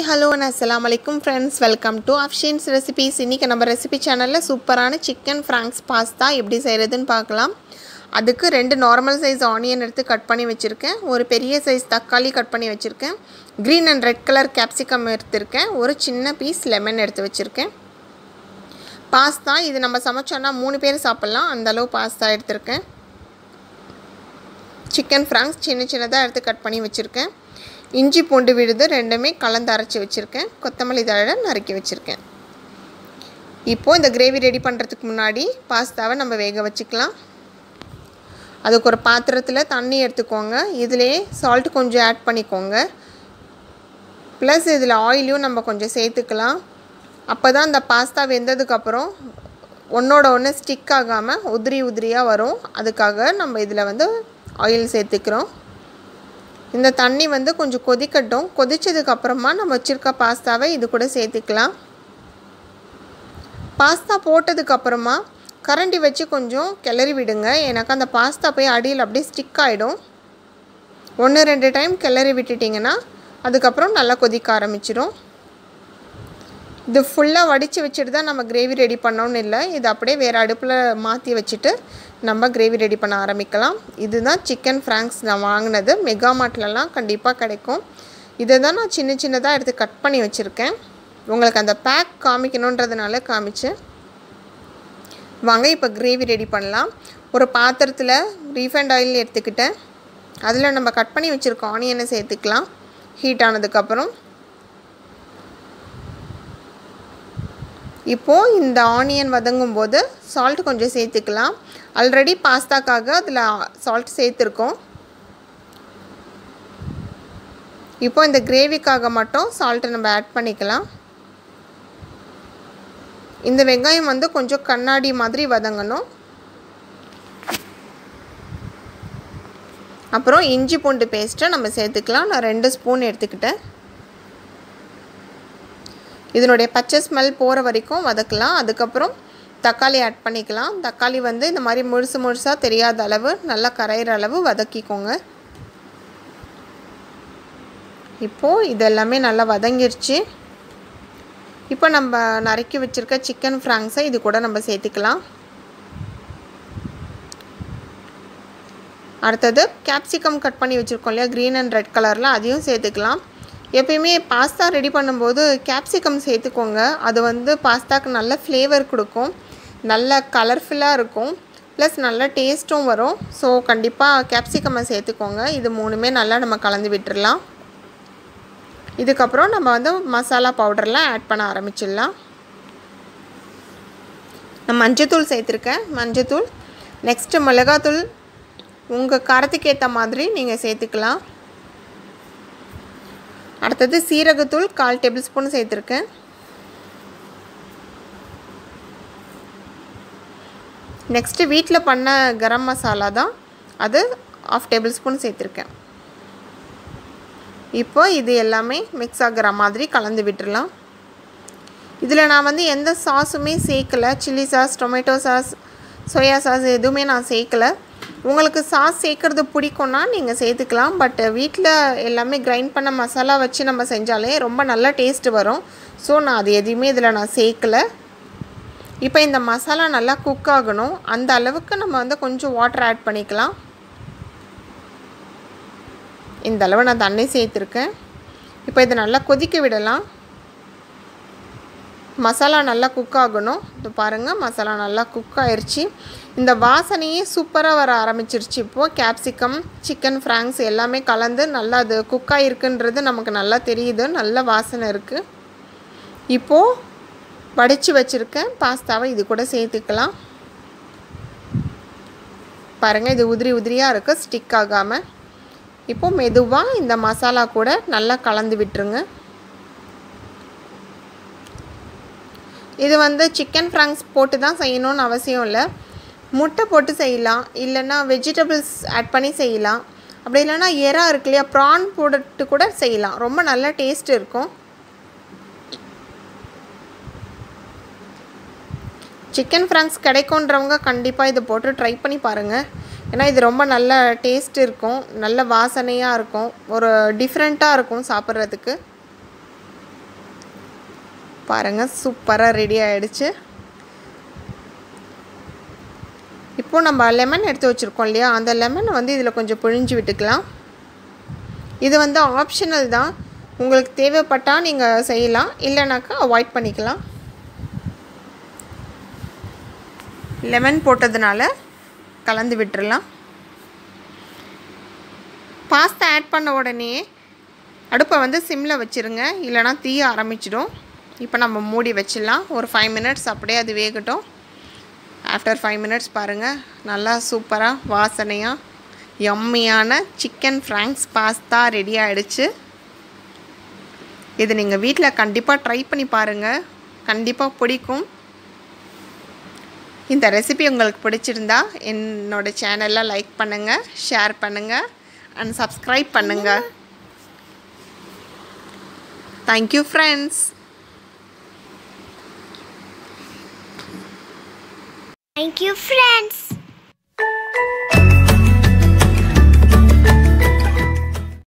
Hi, hello and assalamualaikum friends. Welcome to Afsheen's recipes. இன்னைக்கு நம்ம recipe சேனல்ல சூப்பரான chicken franks pasta எப்படி செய்யறதுன்னு பார்க்கலாம். அதுக்கு ரெண்டு நார்மல் சைஸ் ஆனியன் எடுத்து கட் பண்ணி வச்சிருக்கேன். ஒரு பெரிய சைஸ் தக்காளி கட் பண்ணி வச்சிருக்கேன். green and red color capsicum எடுத்துர்க்கேன். ஒரு சின்ன பீஸ் லெமன் எடுத்து வச்சிருக்கேன். பாஸ்தா இது நம்ம சமைச்சோம்னா 3 பேர் சாப்பிடலாம். அந்த அளவு பாஸ்தா எடுத்துர்க்கேன். chicken franks சின்னதா எடுத்து கட் பண்ணி வச்சிருக்கேன். இஞ்சி பூண்டு விழுது ரெண்டுமே கலந்து அரைச்சி வச்சிருக்கேன். கொத்தமல்லி தழை நறுக்கி வச்சிருக்கேன். இப்போ இந்த கிரேவி ரெடி பண்றதுக்கு முன்னாடி பாஸ்தாவை நம்ம வேக வச்சுக்கலாம். அதுக்கு ஒரு பாத்திரத்துல தண்ணி எடுத்துக்கோங்க. இதிலே salt கொஞ்சம் ஆட் பண்ணிக்கோங்க. ப்ளஸ் இதில ஆயிலும் நம்ம கொஞ்சம் சேர்த்துக்கலாம். அப்பதான் அந்த பாஸ்தா வெந்ததுக்கு அப்புறம் ஒண்ணோட ஒண்ணு ஸ்டிக் ஆகாம உதிரியா வரும். அதுக்காக நம்ம இதில வந்து ஆயில் சேர்த்துக்கிறோம். இந்த தண்ணி வந்து கொஞ்சம் கொதிக்கட்டும். கொதிச்சதுக்கு அப்புறமா நம்ம வச்சிருக்க பாஸ்தாவை இது கூட சேர்த்துக்கலாம். பாஸ்தா போட்டதுக்கு அப்புறமா கரண்டி வச்சு கொஞ்சம் கிளறி விடுங்க. எனக்கு அந்த பாஸ்தா போய் அடியில் அப்படியே ஸ்டிக் ஆயிடும். 1-2 டைம் கிளறி விட்டுட்டீங்கன்னா அதுக்கு அப்புறம் நல்லா கொதிக்க ஆரம்பிச்சிரும். இது ஃபுல்லா வடிச்சு வச்சிட்டு தான் நம்ம கிரேவி ரெடி பண்ணனும் இல்ல. இது அப்படியே வேற அடுப்புல மாத்தி வச்சிட்டு நம்ம கிரேவி ரெடி பண்ண ஆரம்பிக்கலாம். இதுதான் chicken franks நான் வாங்குனது. மெகா மார்ட்லலாம் கண்டிப்பா கிடைக்கும். இத தான் நான் சின்னதா எடுத்து கட் பண்ணி வச்சிருக்கேன். உங்களுக்கு அந்த பேக் காமிக்கணும்ன்றதனால காமிச்சேன். வாங்க இப்போ கிரேவி ரெடி பண்ணலாம். ஒரு பாத்திரத்துல ரீஃபைண்ட் ஆயில் எடுத்துக்கிட்டேன். அதுல நம்ம கட் பண்ணி வச்சிருக்க ஆனியனை சேர்த்துக்கலாம். ஹீட் ஆனதுக்கு அப்புறம் இப்போ இந்த ஆனியன் வதங்கும்போது salt கொஞ்சம் சேர்த்துக்கலாம். ஆல்ரெடி பாஸ்தாக்காக அதுல salt சேர்த்திருக்கோம். இப்போ இந்த கிரேவிக்காக மட்டும் salt நம்ம ஆட் பண்ணிக்கலாம். இந்த வெங்காயம் வந்து கொஞ்சம் கண்ணாடி மாதிரி வதங்கணும். அப்புறம் இஞ்சி பூண்டு பேஸ்ட் நம்ம சேர்த்துக்கலாம். நான் 2 ஸ்பூன் எடுத்துக்கிட்டேன். இதனுடைய பச்சை ஸ்மெல் போற வரைக்கும் வதக்கலாம். அதுக்கு அப்புறம் தக்காளி ஆட் பண்ணிக்கலாம். தக்காளி வந்து இந்த மாதிரி முழுசா தெரியாத அளவு நல்லா கரையிற அளவு வதக்கிக்கோங்க. இப்போ இதெல்லாம் நல்லா வதங்கிருச்சு. இப்போ நம்ம நறுக்கி வச்சிருக்க chicken franks இது கூட நம்ம சேர்த்துக்கலாம். அடுத்து capsicum கட் பண்ணி வச்சிருக்கோம் இல்லையா green and red கலர்ல அதையும் சேர்த்துக்கலாம். எப்பவுமே பாஸ்தா ரெடி பண்ணும்போது capsicum சேர்த்துக்கோங்க. அது வந்து பாஸ்தாக்கு நல்ல ஃப்ளேவர் கொடுக்கும். நல்ல கலர்ஃபுல்லா இருக்கும். ப்ளஸ் நல்ல டேஸ்டும் வரும். சோ கண்டிப்பா capsicum சேர்த்துக்கோங்க. இது மூணுமே நல்லா நம்ம கலந்து விட்டுறலாம். இதுக்கு அப்புறம் நம்ம வந்து மசாலா பவுடர்லாம் ஆட் பண்ண ஆரம்பிச்சிடலாம். நான் மஞ்சள்தூள் சேர்த்திருக்கேன். மஞ்சள்தூள் நெக்ஸ்ட் மிளகாய்த்தூள் உங்க காரத்துக்கு ஏத்த மாதிரி நீங்க சேர்த்துக்கலாம். அடுத்து சீரகத்தூள் 1/4 டேபிள்ஸ்பூன் சேர்த்திருக்கேன். நெக்ஸ்ட் வீட்ல பண்ண கரம் மசாலா தான். அது 1/2 டேபிள்ஸ்பூன் சேர்த்திருக்கேன். இப்போ இது எல்லாமே மிக்ஸ் ஆகுற மாதிரி கலந்து விட்டுறலாம். இதுல நான் வந்து எந்த சாஸுமே சேர்க்கல. Chilli sauce, tomato sauce, soya sauce எதுவுமே நான் சேர்க்கல. உங்களுக்கு சாஸ் சேர்க்கிறது பிடிக்கும்னா நீங்க சேர்த்துக்கலாம். பட் வீட்ல எல்லாமே கிரைண்ட் பண்ண மசாலா வச்சு நம்ம செஞ்சாலே ரொம்ப நல்ல டேஸ்ட் வரும். சோ நான் அது எதுவுமே இதல நான் சேர்க்கல. இப்போ இந்த மசாலா நல்லா குக் ஆகணும். அந்த அளவுக்கு நம்ம வந்து கொஞ்சம் வாட்டர் ஆட் பண்ணிக்கலாம். இந்த அளவு நான் தண்ணி சேர்த்திருக்கேன். இப்போ இத நல்லா கொதிக்க விடலாம். மசாலா நல்லா குக் ஆகணும். இது பாருங்க மசாலா நல்லா குக் ஆயிருச்சு. இந்த வாசனையே சூப்பரா வர ஆரம்பிச்சிருச்சு. இப்போ capsicum, chicken franks எல்லாமே கலந்து நல்லா அது குக் ஆயிருக்குன்றது நமக்கு நல்லா தெரியுது. நல்ல வாசனை இருக்கு. இப்போ வடிச்சு வச்சிருக்க பாஸ்தாவை இது கூட சேர்த்துக்கலாம். பாருங்க இது உதிரியா இருக்கு ஸ்டிக் ஆகாம. இப்போ மெதுவா இந்த மசாலா கூட நல்லா கலந்து விட்டுருங்க. இது வந்து chicken franks போட்டு தான் செய்யணும்னு அவசியம் இல்ல. முட்டை போட்டு செய்யலாம். இல்லனா வெஜிடபிள்ஸ் ஆட் பண்ணி செய்யலாம். அப்படி இல்லனா எறா இருக்குலையா prawn போட்டு கூட செய்யலாம். ரொம்ப நல்ல டேஸ்ட் இருக்கும். chicken franks கிடைக்கும்ன்றவங்க கண்டிப்பா இத போட்டு ட்ரை பண்ணி பாருங்க. ஏனா இது ரொம்ப நல்ல டேஸ்ட் இருக்கும். நல்ல வாசனையா இருக்கும். ஒரு டிஃபரண்டா இருக்கும் சாப்பிடுறதுக்கு. பாருங்கள் சூப்பராக ரெடி ஆகிடுச்சு. இப்போது நம்ம லெமன் எடுத்து வச்சுருக்கோம் இல்லையா, அந்த லெமனை வந்து இதில் கொஞ்சம் பிழிஞ்சு விட்டுக்கலாம். இது வந்து ஆப்ஷனல் தான், உங்களுக்கு தேவைப்பட்டால் நீங்கள் செய்யலாம், இல்லைனாக்கா அவாய்ட் பண்ணிக்கலாம். லெமன் போட்டதுனால கலந்து விட்டுறலாம். பாஸ்தா ஆட் பண்ண உடனே அடுப்பை வந்து சிம்மில் வச்சுருங்க, இல்லைனா தீய ஆரம்பிச்சிடும். இப்போ நம்ம மூடி வச்சிடலாம். ஒரு 5 மினிட்ஸ் அப்படியே அது வேகட்டும். ஆஃப்டர் 5 மினிட்ஸ் பாருங்கள், நல்லா சூப்பராக வாசனையாக யம்மியான சிக்கன் ஃப்ராங்க்ஸ் பாஸ்தா ரெடி ஆகிடுச்சு. இது நீங்கள் வீட்டில் கண்டிப்பாக ட்ரை பண்ணி பாருங்கள், கண்டிப்பாக பிடிக்கும். இந்த ரெசிபி உங்களுக்கு பிடிச்சிருந்தா என்னோடய சேனலை லைக் பண்ணுங்கள், ஷேர் பண்ணுங்கள் அண்ட் சப்ஸ்கிரைப் பண்ணுங்கள். Thank you friends. Thank you, friends.